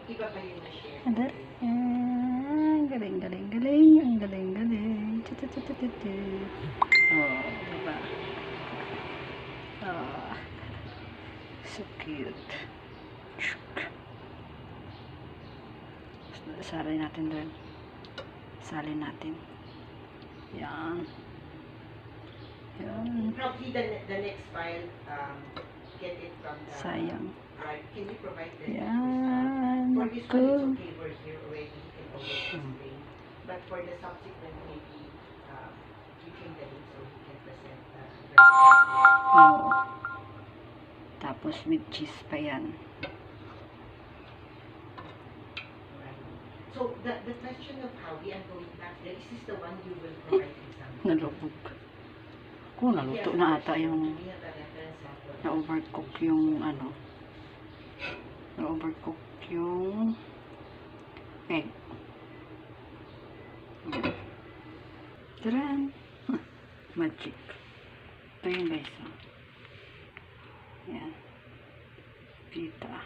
Iba pa yun na share. Ada. Galing, galing, galing. Ang galing, galing. Tutututututu. Oh, diba? Oh, so cute. Salin natin doon. Salin natin. Yan. Yan. Probably the next file, get it from the Sayang. drive. Can you provide the Yan. for this one, it's Naku. okay, we're here already. You can always explain. But for the subsequent, maybe give him the link so he can present the Oh. Tapos with cheese pa yan. So the question of how we are going back there, is this the one you will provide example? Nalubog. Kung naluto na ata yung na-overcook yung ano. Na-overcook yung egg. Taran! Magic. Ito yung guys. Yan. Pita.